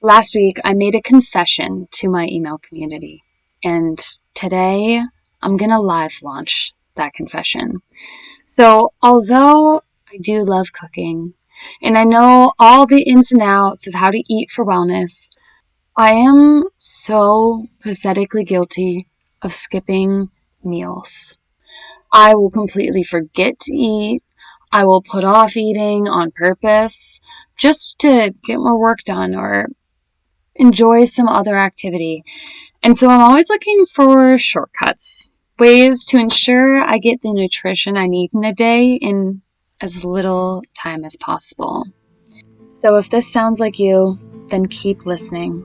Last week, I made a confession to my email community, and today I'm going to live launch that confession. So, although I do love cooking, and I know all the ins and outs of how to eat for wellness, I am so pathetically guilty of skipping meals. I will completely forget to eat. I will put off eating on purpose just to get more work done or enjoy some other activity. And so I'm always looking for shortcuts, ways to ensure I get the nutrition I need in a day in as little time as possible. So if this sounds like you, then keep listening.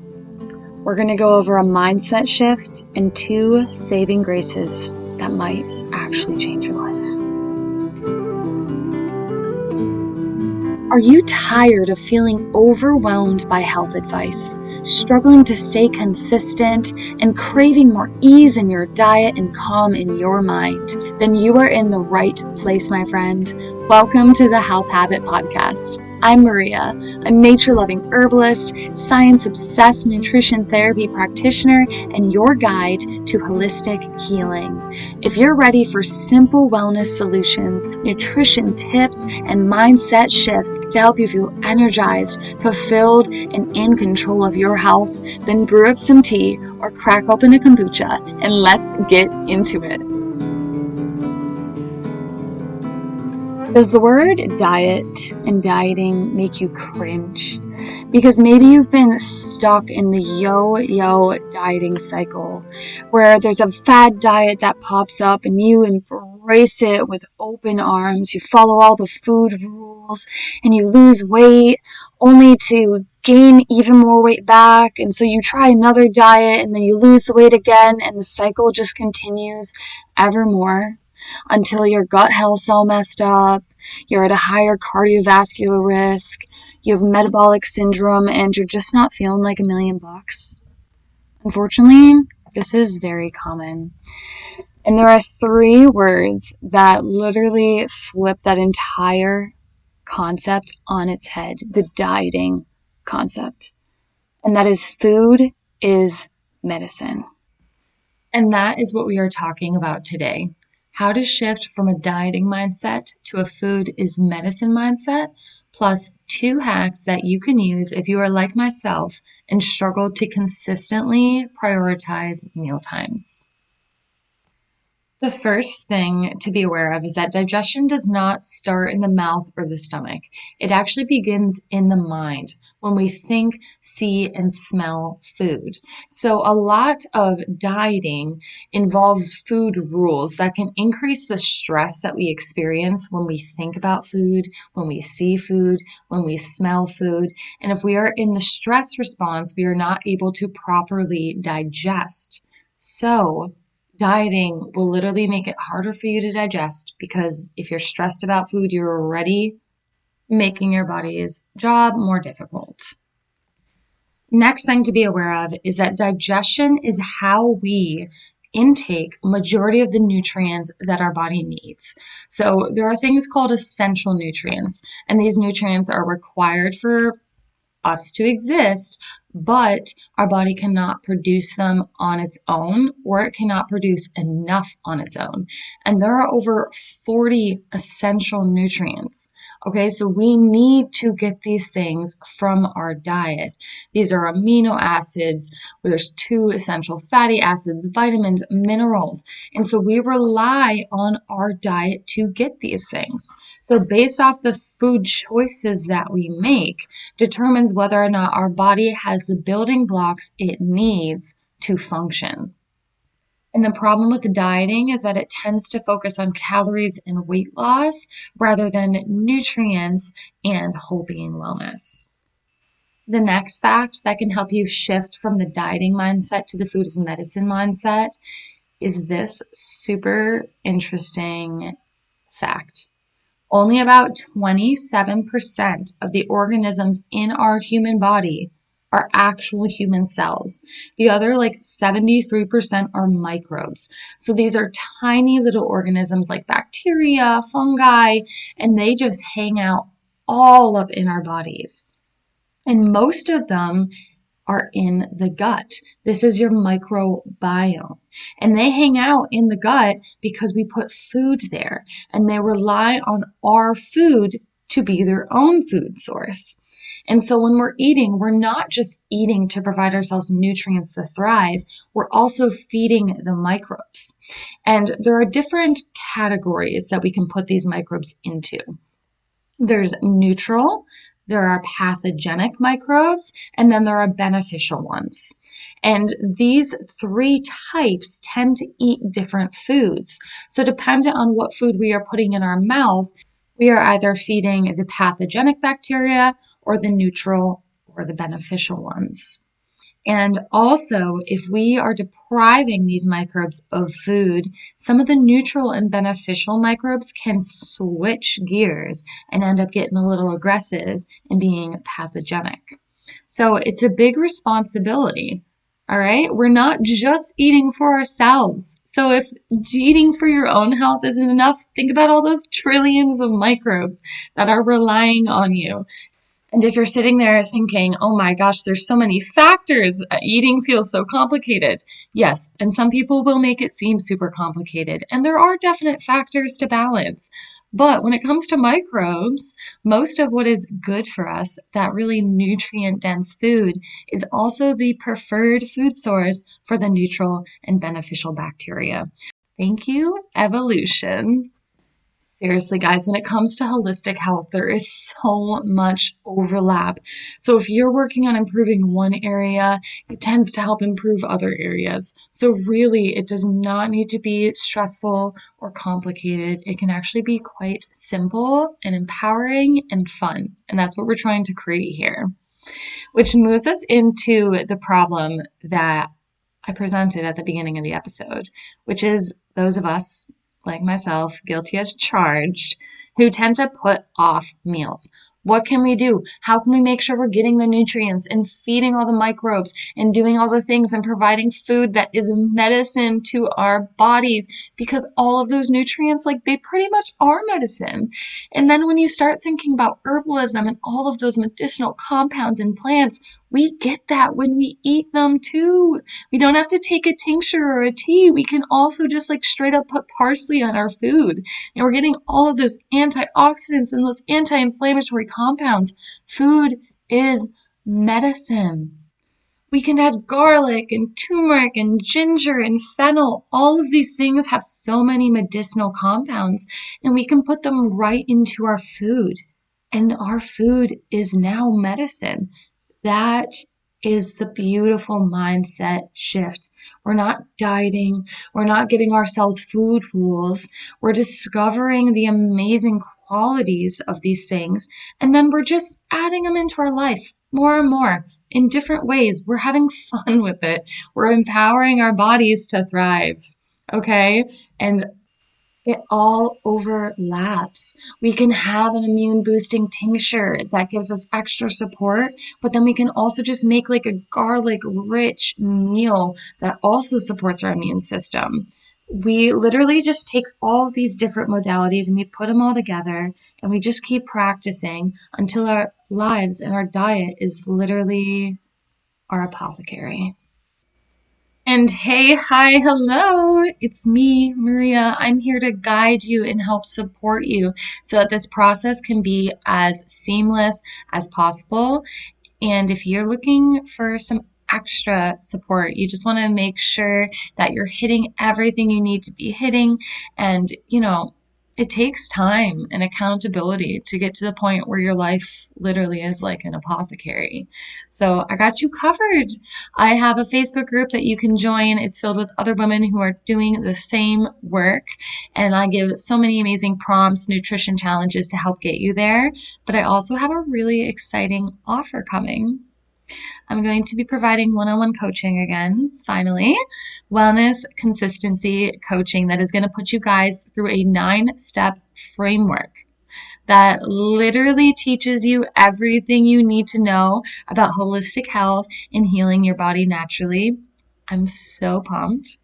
We're going to go over a mindset shift and 2 saving graces that might actually change your life. Are you tired of feeling overwhelmed by health advice, struggling to stay consistent, and craving more ease in your diet and calm in your mind? Then you are in the right place, my friend. Welcome to the Health Habit Podcast. I'm Maria, a nature-loving herbalist, science-obsessed nutrition therapy practitioner, and your guide to holistic healing. If you're ready for simple wellness solutions, nutrition tips, and mindset shifts to help you feel energized, fulfilled, and in control of your health, then brew up some tea or crack open a kombucha and let's get into it. Does the word diet and dieting make you cringe? Because maybe you've been stuck in the yo-yo dieting cycle where there's a fad diet that pops up and you embrace it with open arms. You follow all the food rules and you lose weight only to gain even more weight back. And so you try another diet and then you lose the weight again and the cycle just continues ever more until your gut health's all messed up, you're at a higher cardiovascular risk, you have metabolic syndrome, and you're just not feeling like $1,000,000. Unfortunately, this is very common. And there are 3 words that literally flip that entire concept on its head, the dieting concept. And that is food is medicine. And that is what we are talking about today. How to shift from a dieting mindset to a food is medicine mindset, plus 2 hacks that you can use if you are like myself and struggle to consistently prioritize meal times. The first thing to be aware of is that digestion does not start in the mouth or the stomach. It actually begins in the mind when we think, see, and smell food. So a lot of dieting involves food rules that can increase the stress that we experience when we think about food, when we see food, when we smell food. And if we are in the stress response, we are not able to properly digest. So dieting will literally make it harder for you to digest because if you're stressed about food, you're already making your body's job more difficult. Next thing to be aware of is that digestion is how we intake majority of the nutrients that our body needs. So there are things called essential nutrients, and these nutrients are required for us to exist, but our body cannot produce them on its own, or it cannot produce enough on its own. And there are over 40 essential nutrients. Okay, so we need to get these things from our diet. These are amino acids, where there's 2 essential fatty acids, vitamins, minerals. And so we rely on our diet to get these things. So based off the food choices that we make determines whether or not our body has the building blocks it needs to function. And the problem with the dieting is that it tends to focus on calories and weight loss rather than nutrients and whole being wellness. The next fact that can help you shift from the dieting mindset to the food as medicine mindset is this super interesting fact. Only about 27% of the organisms in our human body are actual human cells. The other 73% are microbes. So these are tiny little organisms like bacteria, fungi, and they just hang out all up in our bodies. And most of them are in the gut. This is your microbiome. And they hang out in the gut because we put food there, and they rely on our food to be their own food source. And so when we're eating, we're not just eating to provide ourselves nutrients to thrive, we're also feeding the microbes. And there are different categories that we can put these microbes into. There's neutral, there are pathogenic microbes, and then there are beneficial ones. And these three types tend to eat different foods. So dependent on what food we are putting in our mouth, we are either feeding the pathogenic bacteria or the neutral or the beneficial ones. And also, if we are depriving these microbes of food, some of the neutral and beneficial microbes can switch gears and end up getting a little aggressive and being pathogenic. So it's a big responsibility. All right. We're not just eating for ourselves. So if eating for your own health isn't enough, think about all those trillions of microbes that are relying on you. And if you're sitting there thinking, oh my gosh, there's so many factors, eating feels so complicated. Yes, and some people will make it seem super complicated. And there are definite factors to balance. But when it comes to microbes, most of what is good for us, that really nutrient dense food, is also the preferred food source for the neutral and beneficial bacteria. Thank you, evolution. Seriously, guys, when it comes to holistic health, there is so much overlap. So if you're working on improving one area, it tends to help improve other areas. So really, it does not need to be stressful or complicated. It can actually be quite simple and empowering and fun. And that's what we're trying to create here. Which moves us into the problem that I presented at the beginning of the episode, which is those of us, like myself, guilty as charged, who tend to put off meals. What can we do? How can we make sure we're getting the nutrients and feeding all the microbes and doing all the things and providing food that is medicine to our bodies? Because all of those nutrients, like they pretty much are medicine. And then when you start thinking about herbalism and all of those medicinal compounds in plants, we get that when we eat them too. We don't have to take a tincture or a tea. We can also just like straight up put parsley on our food. And we're getting all of those antioxidants and those anti-inflammatory compounds. Food is medicine. We can add garlic and turmeric and ginger and fennel. All of these things have so many medicinal compounds, and we can put them right into our food. And our food is now medicine. That is the beautiful mindset shift. We're not dieting. We're not giving ourselves food rules. We're discovering the amazing qualities of these things. And then we're just adding them into our life more and more in different ways. We're having fun with it. We're empowering our bodies to thrive. Okay. And it all overlaps. We can have an immune boosting tincture that gives us extra support, but then we can also just make like a garlic rich meal that also supports our immune system. We literally just take all of these different modalities and we put them all together and we just keep practicing until our lives and our diet is literally our apothecary. And hey, hi, hello, it's me, Maria. I'm here to guide you and help support you so that this process can be as seamless as possible. And if you're looking for some extra support, you just want to make sure that you're hitting everything you need to be hitting. And, it takes time and accountability to get to the point where your life literally is like an apothecary. So I got you covered. I have a Facebook group that you can join. It's filled with other women who are doing the same work. And I give so many amazing prompts, nutrition challenges to help get you there. But I also have a really exciting offer coming. I'm going to be providing one-on-one coaching again, finally, wellness consistency coaching that is going to put you guys through a 9-step framework that literally teaches you everything you need to know about holistic health and healing your body naturally. I'm so pumped.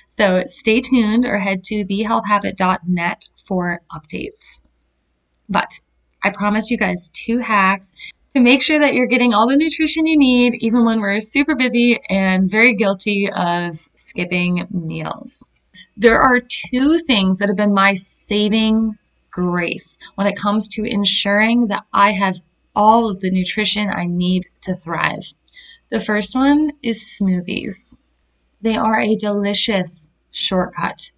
So stay tuned or head to thehealthhabit.net for updates. But I promise you guys 2 hacks to make sure that you're getting all the nutrition you need, even when we're super busy and very guilty of skipping meals. There are two things that have been my saving grace when it comes to ensuring that I have all of the nutrition I need to thrive. The first one is smoothies. They are a delicious shortcut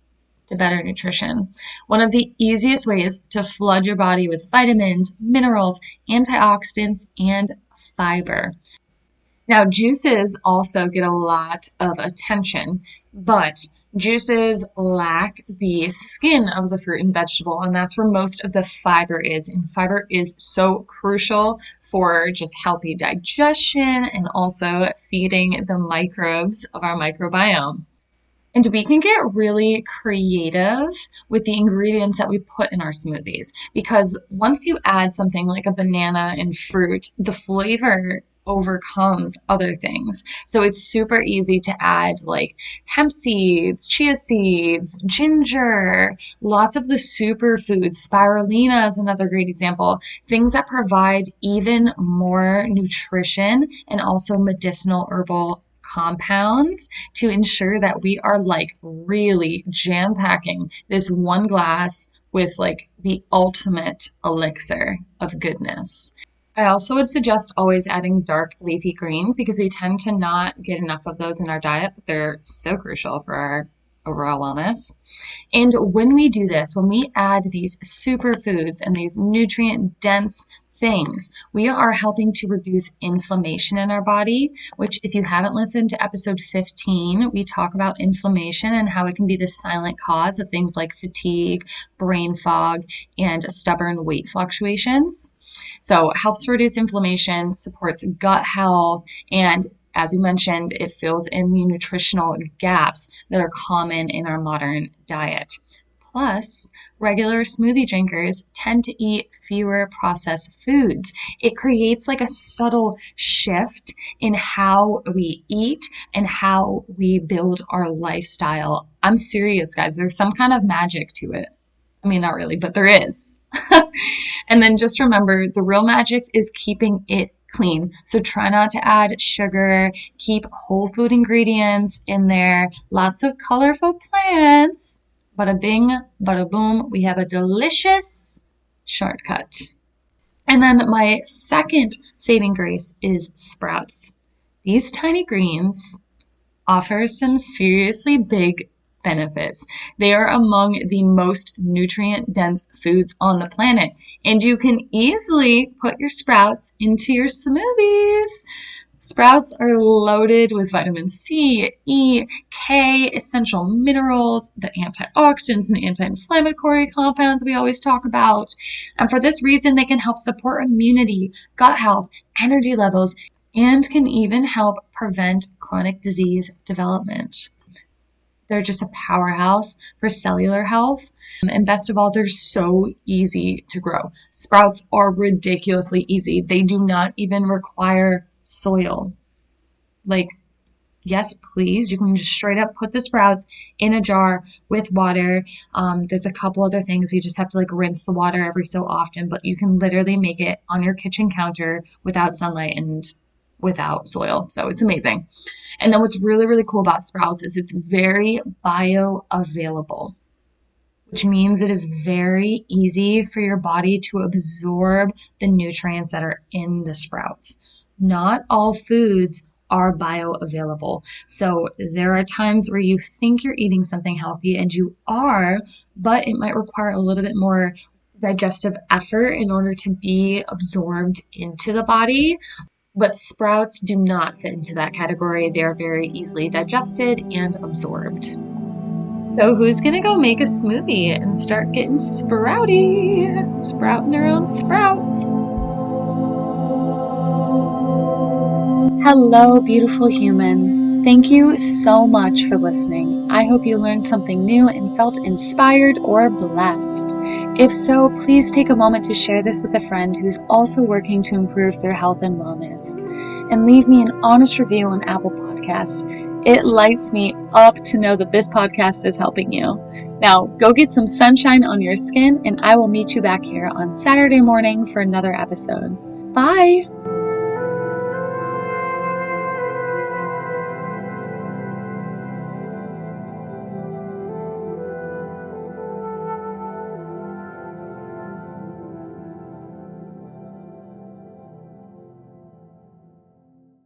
to better nutrition. One of the easiest ways to flood your body with vitamins, minerals, antioxidants, and fiber. Now, juices also get a lot of attention, but juices lack the skin of the fruit and vegetable, and that's where most of the fiber is. And fiber is so crucial for just healthy digestion and also feeding the microbes of our microbiome. And we can get really creative with the ingredients that we put in our smoothies because once you add something like a banana and fruit, the flavor overcomes other things. So it's super easy to add like hemp seeds, chia seeds, ginger, lots of the superfoods. Spirulina is another great example. Things that provide even more nutrition and also medicinal herbal compounds to ensure that we are like really jam packing this one glass with like the ultimate elixir of goodness. I also would suggest always adding dark leafy greens because we tend to not get enough of those in our diet, but they're so crucial for our overall wellness. And when we do this, when we add these superfoods and these nutrient dense things, we are helping to reduce inflammation in our body, which if you haven't listened to episode 15, we talk about inflammation and how it can be the silent cause of things like fatigue, brain fog, and stubborn weight fluctuations. So it helps reduce inflammation, supports gut health, and as we mentioned, it fills in the nutritional gaps that are common in our modern diet. Plus, regular smoothie drinkers tend to eat fewer processed foods. It creates like a subtle shift in how we eat and how we build our lifestyle. I'm serious, guys. There's some kind of magic to it. I mean, not really, but there is. And then just remember, the real magic is keeping it clean. So try not to add sugar, keep whole food ingredients in there, lots of colorful plants. Bada bing, bada boom, we have a delicious shortcut. And then my second saving grace is sprouts. These tiny greens offer some seriously big benefits. They are among the most nutrient dense foods on the planet, and you can easily put your sprouts into your smoothies. Sprouts are loaded with vitamin C, E, K, essential minerals, the antioxidants and anti-inflammatory compounds we always talk about. And for this reason, they can help support immunity, gut health, energy levels, and can even help prevent chronic disease development. They're just a powerhouse for cellular health. And best of all, they're so easy to grow. Sprouts are ridiculously easy. They do not even require soil. Like, yes, please, you can just straight up put the sprouts in a jar with water. There's a couple other things. You just have to like rinse the water every so often, but you can literally make it on your kitchen counter without sunlight and without soil. So it's amazing. And then what's really, really cool about sprouts is it's very bioavailable, which means it is very easy for your body to absorb the nutrients that are in the sprouts. Not all foods are bioavailable. So there are times where you think you're eating something healthy and you are, but it might require a little bit more digestive effort in order to be absorbed into the body. But sprouts do not fit into that category. They are very easily digested and absorbed. So who's gonna go make a smoothie and start getting sprouty, sprouting their own sprouts? Hello, beautiful human. Thank you so much for listening. I hope you learned something new and felt inspired or blessed. If so, please take a moment to share this with a friend who's also working to improve their health and wellness. And leave me an honest review on Apple Podcasts. It lights me up to know that this podcast is helping you. Now, go get some sunshine on your skin, and I will meet you back here on Saturday morning for another episode. Bye!